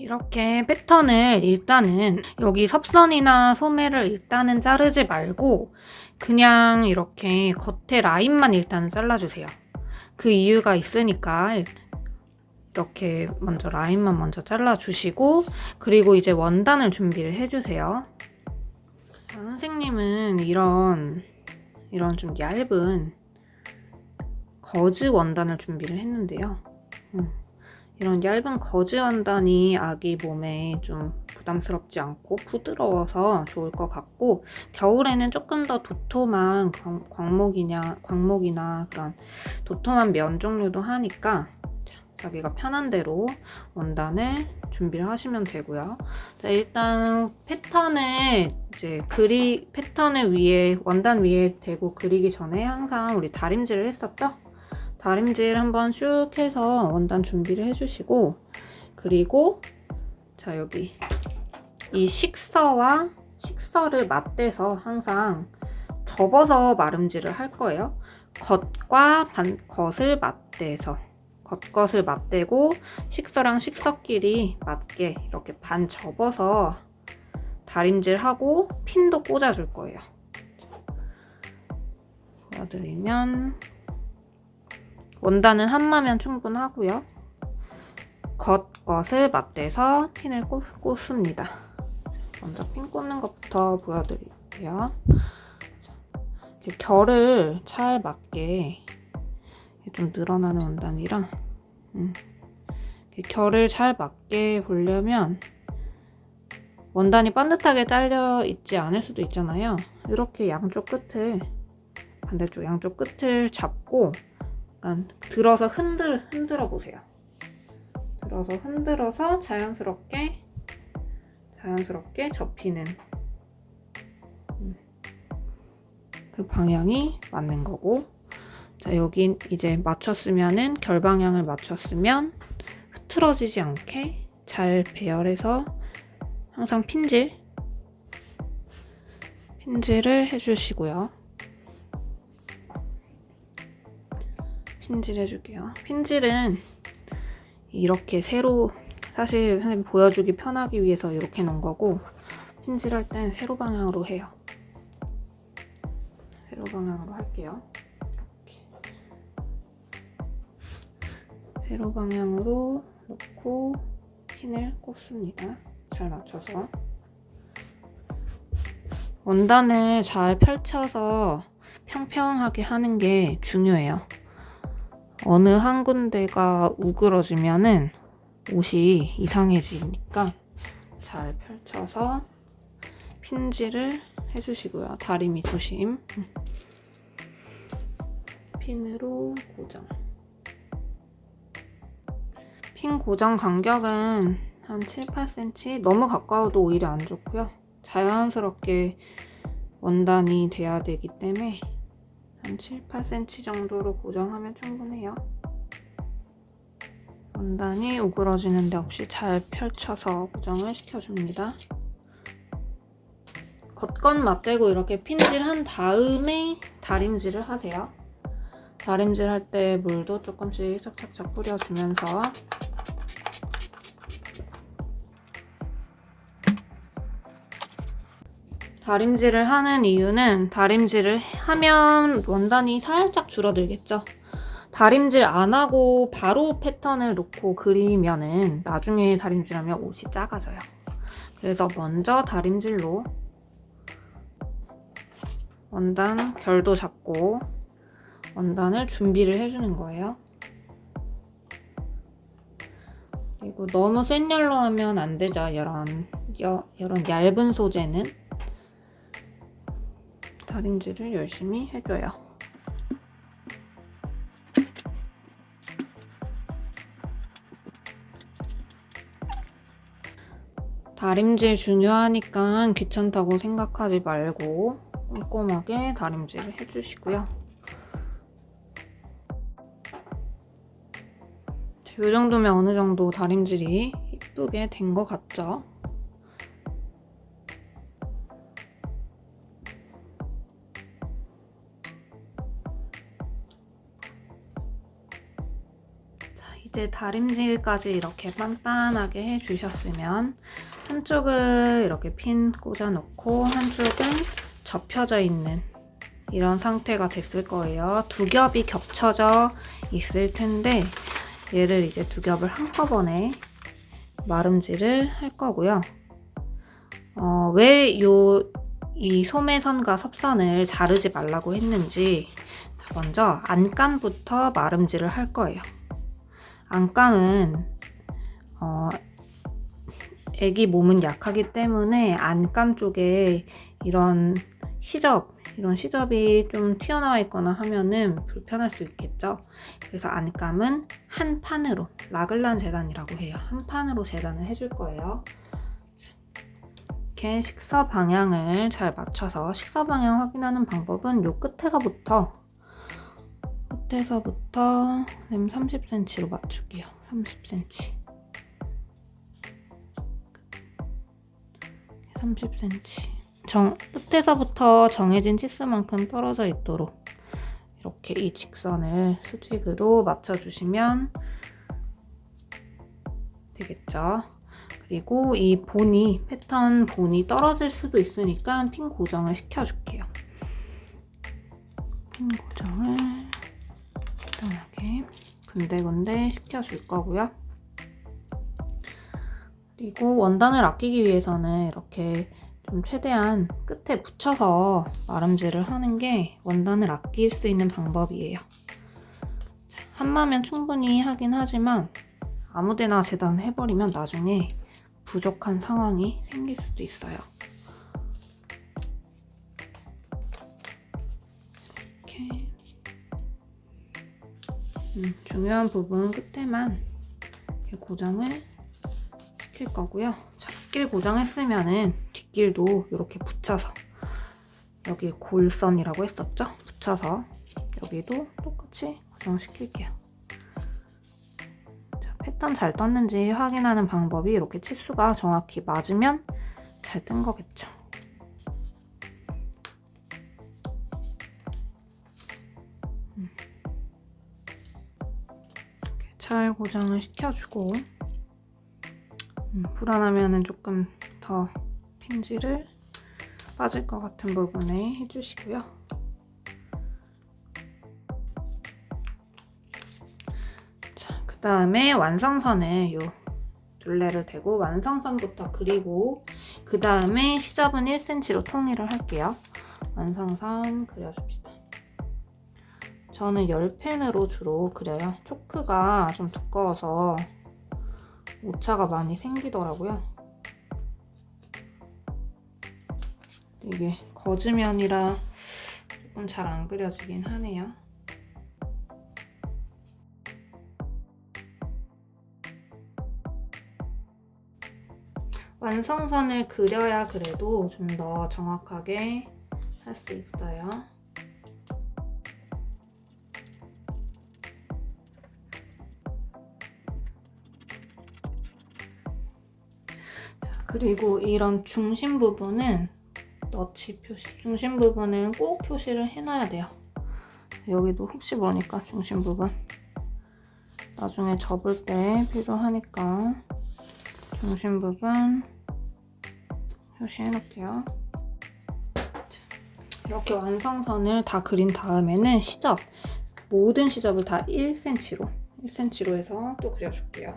이렇게 패턴을 일단은 여기 섭선이나 소매를 일단은 자르지 말고 그냥 이렇게 겉에 라인만 일단은 잘라주세요. 그 이유가 있으니까 이렇게 먼저 라인만 먼저 잘라주시고, 그리고 이제 원단을 준비를 해주세요. 자, 선생님은 이런 좀 얇은 거즈 원단을 준비를 했는데요. 이런 얇은 거즈 원단이 아기 몸에 좀 부담스럽지 않고 부드러워서 좋을 것 같고, 겨울에는 조금 더 도톰한 광목이나 그런 도톰한 면 종류도 하니까 자기가 편한 대로 원단을 준비를 하시면 되고요. 자, 일단 패턴을 원단 위에 대고 그리기 전에 항상 우리 다림질을 했었죠? 다림질 한번 쭉 해서 원단 준비를 해주시고, 그리고 자, 여기 이 식서를 맞대서 항상 접어서 마름질을 할 거예요. 겉것을 맞대고 식서랑 식서끼리 맞게 이렇게 반 접어서 다림질하고 핀도 꽂아줄 거예요. 보여드리면 원단은 한마면 충분하고요. 겉것을 맞대서 핀을 꽂습니다. 먼저 핀 꽂는 것부터 보여드릴게요. 결을 잘 맞게, 좀 늘어나는 원단이라 결을 잘 맞게 보려면 원단이 반듯하게 잘려 있지 않을 수도 있잖아요. 이렇게 반대쪽 양쪽 끝을 잡고 약간 들어서 흔들어 보세요. 들어서 흔들어서 자연스럽게 접히는 그 방향이 맞는 거고, 자, 여긴 이제 맞췄으면은 결 방향을 맞췄으면 흐트러지지 않게 잘 배열해서 항상 핀질을 해주시고요. 핀질 해줄게요. 핀질은 이렇게 사실 선생님 보여주기 편하기 위해서 이렇게 놓은 거고, 핀질할 땐 세로 방향으로 해요. 세로 방향으로 할게요. 이렇게. 세로 방향으로 놓고 핀을 꽂습니다. 잘 맞춰서. 원단을 잘 펼쳐서 평평하게 하는 게 중요해요. 어느 한 군데가 우그러지면은 옷이 이상해지니까 잘 펼쳐서 핀질을 해주시고요. 다리미 조심. 핀으로 고정. 핀 고정 간격은 한 7, 8cm. 너무 가까워도 오히려 안 좋고요. 자연스럽게 원단이 돼야 되기 때문에 한 7, 8cm 정도로 고정하면 충분해요. 원단이 우그러지는 데 없이 잘 펼쳐서 고정을 시켜줍니다. 겉겉 맞대고 이렇게 핀질한 다음에 다림질을 하세요. 다림질할 때 물도 조금씩 착착착 뿌려주면서 다림질을 하는 이유는 다림질을 하면 원단이 살짝 줄어들겠죠. 다림질 안 하고 바로 패턴을 놓고 그리면은 나중에 다림질하면 옷이 작아져요. 그래서 먼저 다림질로 원단 결도 잡고 원단을 준비를 해주는 거예요. 그리고 너무 센 열로 하면 안 되죠. 이런 얇은 소재는 다림질을 열심히 해줘요. 다림질 중요하니까 귀찮다고 생각하지 말고 꼼꼼하게 다림질을 해주시고요. 이 정도면 어느 정도 다림질이 이쁘게 된 것 같죠? 자, 이 이제 다림질까지 이렇게 빤빤하게 해주셨으면 한쪽을 이렇게 핀 꽂아놓고 한쪽은 접혀져 있는 이런 상태가 됐을 거예요. 두 겹이 겹쳐져 있을 텐데 얘를 이제 두 겹을 한꺼번에 마름질을 할 거고요. 왜 이 소매선과 섭선을 자르지 말라고 했는지 먼저 안감부터 마름질을 할 거예요. 안감은 애기 몸은 약하기 때문에 안감 쪽에 이런 시접이 좀 튀어나와 있거나 하면은 불편할 수 있겠죠. 그래서 안감은 한 판으로, 라글란 재단이라고 해요. 한 판으로 재단을 해줄 거예요. 이렇게 식서 방향을 잘 맞춰서 식서 방향 확인하는 방법은 요 끝에서부터 30cm로 맞출게요. 30cm. 30cm. 끝에서부터 정해진 치수만큼 떨어져 있도록 이렇게 이 직선을 수직으로 맞춰주시면 되겠죠. 그리고 이 패턴 본이 떨어질 수도 있으니까 핀 고정을 시켜줄게요. 핀 고정을 간단하게 군데군데 시켜줄 거고요. 그리고 원단을 아끼기 위해서는 이렇게 좀 최대한 끝에 붙여서 마름질을 하는 게 원단을 아낄 수 있는 방법이에요. 한마면 충분히 하긴 하지만 아무데나 재단을 해버리면 나중에 부족한 상황이 생길 수도 있어요. 이렇게 중요한 부분 끝에만 이렇게 고정을 시킬 거고요. 자, 앞길 고정했으면은 뒷길도 이렇게 붙여서 여기 골선이라고 했었죠? 붙여서 여기도 똑같이 고정시킬게요. 자, 패턴 잘 떴는지 확인하는 방법이 이렇게 치수가 정확히 맞으면 잘 뜬 거겠죠. 이렇게 잘 고정을 시켜주고 불안하면 조금 더 핀지를 빠질 것 같은 부분에 해주시고요. 자, 그 다음에 완성선에 요 둘레를 대고 완성선부터 그리고 그 다음에 시접은 1cm로 통일을 할게요. 완성선 그려줍시다. 저는 10펜으로 주로 그려요. 초크가 좀 두꺼워서 오차가 많이 생기더라고요. 이게 거즈면이라 조금 잘 안 그려지긴 하네요. 완성선을 그려야 그래도 좀 더 정확하게 할 수 있어요. 그리고 이런 중심 부분은 너치 표시, 중심 부분은 꼭 표시를 해놔야 돼요. 여기도 혹시 모르니까 중심 부분 나중에 접을 때 필요하니까 중심 부분 표시해 놓을게요. 이렇게 완성선을 다 그린 다음에는 모든 시접을 다 1cm로 해서 또 그려줄게요.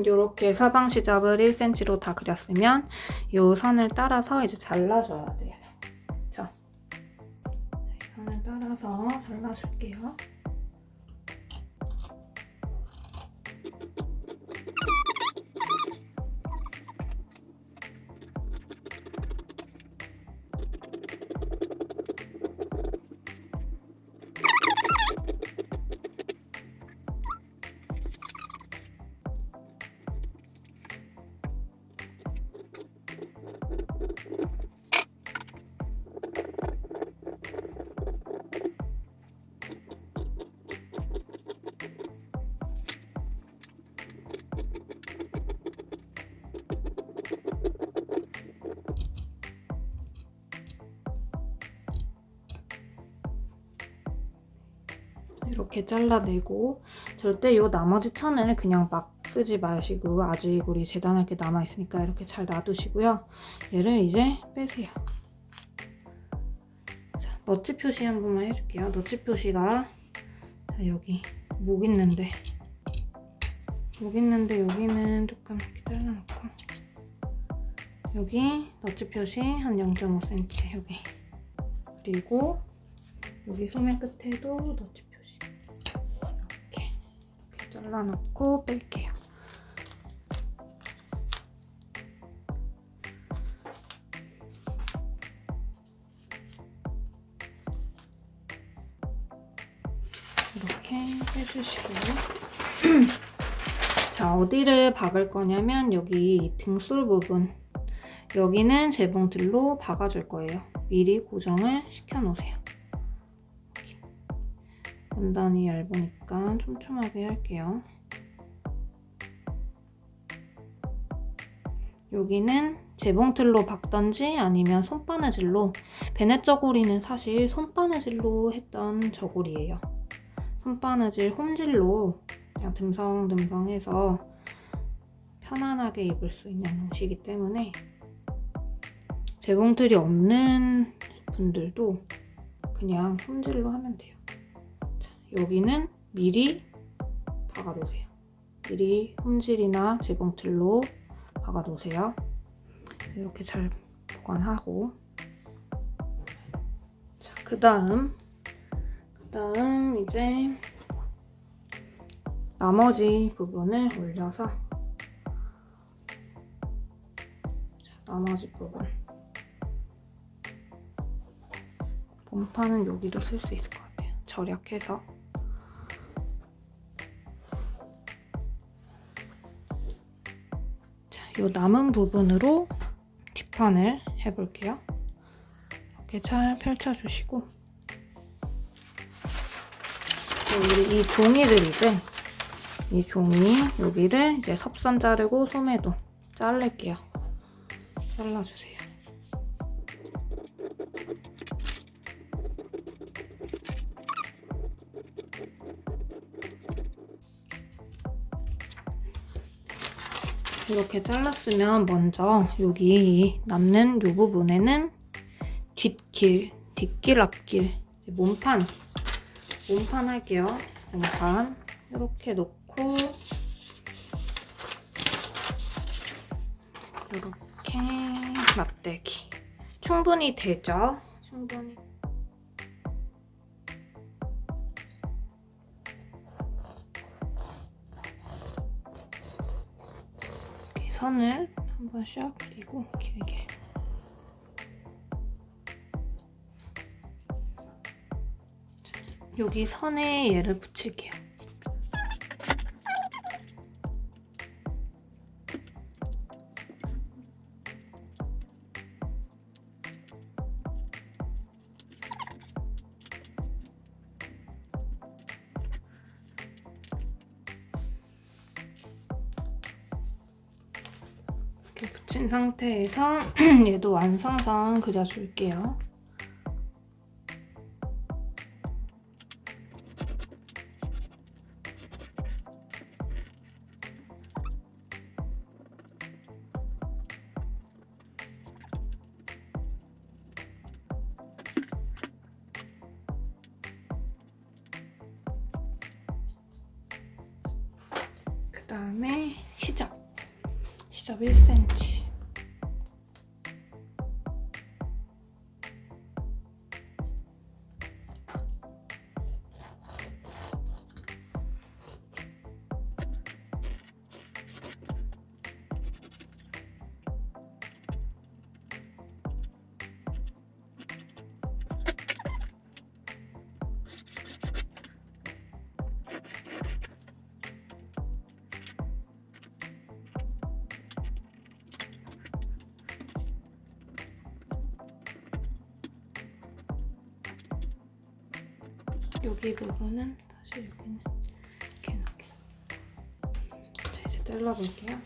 이렇게 사방 시접을 1cm로 다 그렸으면 이 선을 따라서 이제 잘라줘야 돼요. 그쵸? 이 선을 따라서 잘라줄게요. 이렇게 잘라내고 절대 이 나머지 천을 그냥 막 쓰지 마시고 아직 우리 재단할 게 남아있으니까 이렇게 잘 놔두시고요. 얘를 이제 빼세요. 자, 너치 표시 한 번만 해줄게요. 너치 표시가 자, 여기 목 있는데 여기는 조금 이렇게 잘라놓고 여기 너치 표시 한 0.5cm 여기 그리고 여기 소매 끝에도 너치 표시 이렇게 잘라놓고 뺄게요. 이렇게 빼주시고 자, 어디를 박을 거냐면 여기 등솔 부분 여기는 재봉틀로 박아줄 거예요. 미리 고정을 시켜놓으세요. 원단이 얇으니까 촘촘하게 할게요. 여기는 재봉틀로 박던지 아니면 손바느질로 베넷 저고리는 사실 손바느질로 했던 저고리예요. 손바느질 홈질로 그냥 듬성듬성해서 편안하게 입을 수 있는 옷이기 때문에 재봉틀이 없는 분들도 그냥 홈질로 하면 돼요. 자, 여기는 미리 박아놓으세요. 미리 홈질이나 재봉틀로 박아놓으세요. 이렇게 잘 보관하고 자, 그 다음 이제 나머지 부분을 올려서 나머지 부분 몸판은 여기도 쓸 수 있을 것 같아요. 절약해서 자, 요 남은 부분으로 뒷판을 해볼게요. 이렇게 잘 펼쳐주시고 우리 이 종이를 이 종이 여기를 이제 섭선 자르고 소매도 자를게요. 잘라주세요. 이렇게 잘랐으면 먼저 여기 남는 이 부분에는 뒷길, 앞길 몸판 할게요. 몸판 이렇게 놓고 이렇게 맞대기 충분히 되죠? 충분히 이렇게 선을 한번 샥 그리고 길게 여기 선에 얘를 붙일게요. 이렇게 붙인 상태에서 얘도 완성선 그려줄게요. 그 다음에 시접 1cm 여기 부분은 사실 여기는 이렇게 놓을게요. 자, 이제 잘라볼게요.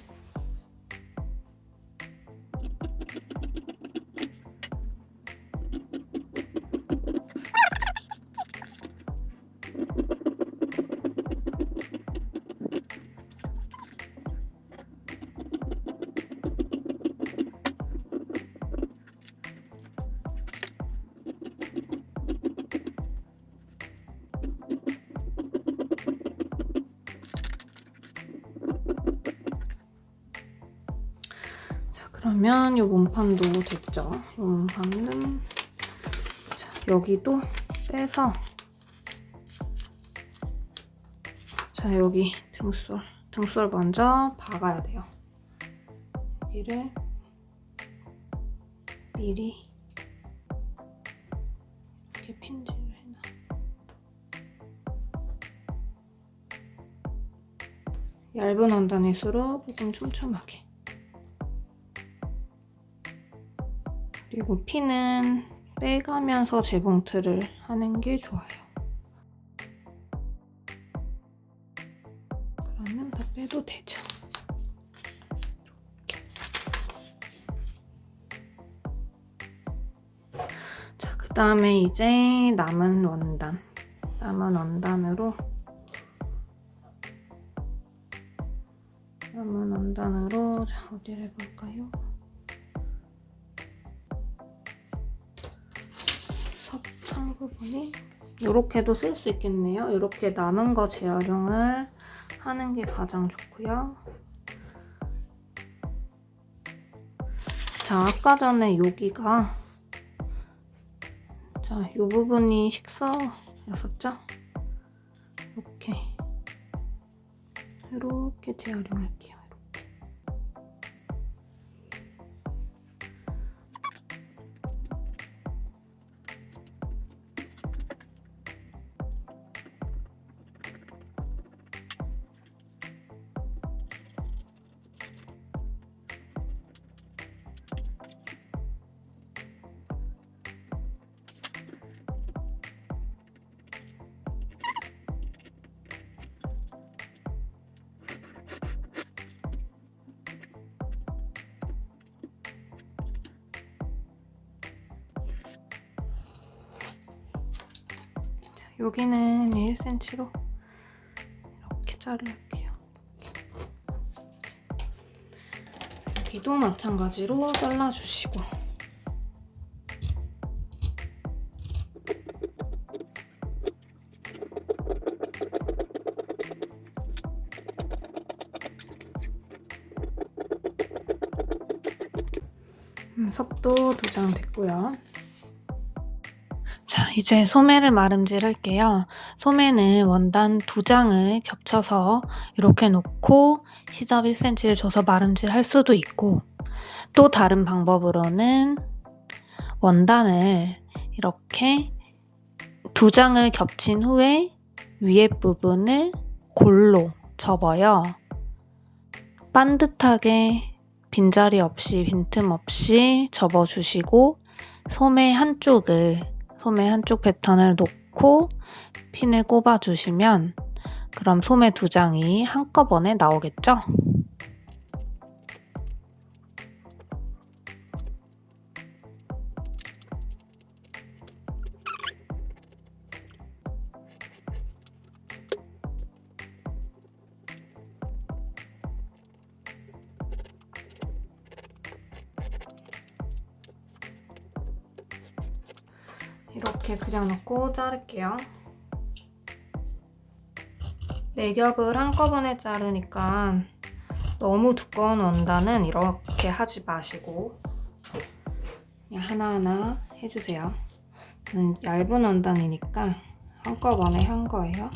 그러면 이 몸판도 됐죠? 이 몸판은 자, 여기도 빼서 자, 여기 등솔 먼저 박아야 돼요. 여기를 미리 이렇게 핀질을 해놔. 얇은 원단일수록 조금 촘촘하게. 그리고 피는 빼가면서 재봉틀을 하는 게 좋아요. 그러면 다 빼도 되죠. 이렇게. 자, 그 다음에 이제 남은 원단으로 자, 어디를 해볼까요? 섭창 부분이 이렇게도 쓸 수 있겠네요. 이렇게 남은 거 재활용을 하는 게 가장 좋고요. 자, 아까 전에 여기가 자, 이 부분이 식서였었죠? 이렇게 재활용할게요. 여기는 1cm로 이렇게 자를게요. 여기도 마찬가지로 잘라주시고 섭도 2장 됐고요. 자, 이제 소매를 마름질 할게요. 소매는 원단 2장을 겹쳐서 이렇게 놓고 시접 1cm를 줘서 마름질 할 수도 있고, 또 다른 방법으로는 원단을 이렇게 2장을 겹친 후에 위에 부분을 골로 접어요. 반듯하게 빈자리 없이 빈틈 없이 접어주시고 소매 한쪽 패턴을 놓고 핀을 꼽아주시면 그럼 소매 2장이 한꺼번에 나오겠죠? 이렇게 그려놓고 자를게요. 4겹을 한꺼번에 자르니까 너무 두꺼운 원단은 이렇게 하지 마시고 그냥 하나하나 해주세요. 얇은 원단이니까 한꺼번에 한 거예요.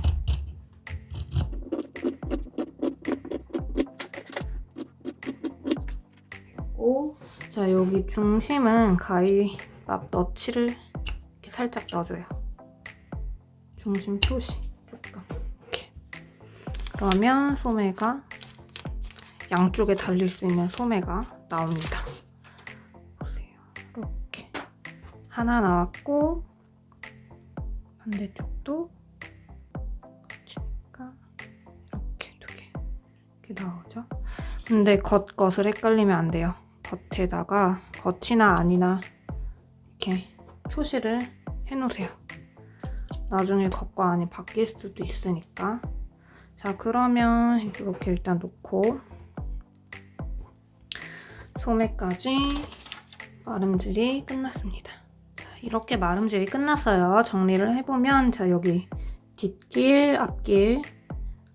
그리고 자, 여기 중심은 가위밥 너치를 이렇게 살짝 넣어줘요. 중심 표시 조금 이렇게. 그러면 소매가 양쪽에 달릴 수 있는 소매가 나옵니다. 보세요. 이렇게 하나 나왔고 반대쪽도 그러니까 이렇게 2개 이렇게 나오죠. 근데 겉것을 헷갈리면 안 돼요. 겉에다가 겉이나 안이나 이렇게 표시를 해놓으세요. 나중에 겉과 안이 바뀔 수도 있으니까. 자, 그러면 이렇게 일단 놓고 소매까지 마름질이 끝났습니다. 자, 이렇게 마름질이 끝났어요. 정리를 해보면 자, 여기 뒷길, 앞길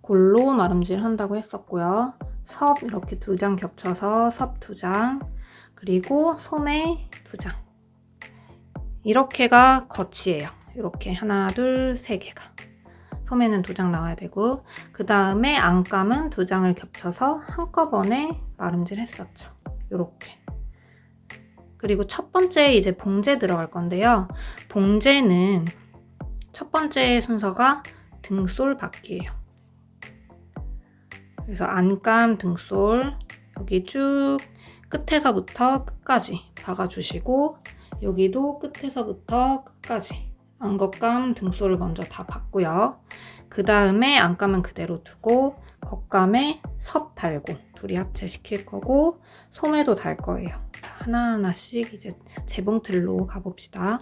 골로 마름질 한다고 했었고요. 섭 이렇게 2장 겹쳐서 섭 2장, 그리고 소매 2장. 이렇게가 겉이에요. 이렇게 하나, 둘, 세 개가. 소매는 2장 나와야 되고, 그 다음에 안감은 2장을 겹쳐서 한꺼번에 마름질 했었죠. 이렇게. 그리고 첫 번째 이제 봉제 들어갈 건데요. 봉제는 첫 번째 순서가 등솔 받기예요. 그래서 안감, 등솔 여기 쭉 끝에서부터 끝까지 박아주시고, 여기도 끝에서부터 끝까지 안겉감, 등솔을 먼저 다 받고요. 그 다음에 안감은 그대로 두고 겉감에 섭 달고 둘이 합체시킬 거고, 소매도 달 거예요. 하나하나씩 이제 재봉틀로 가봅시다.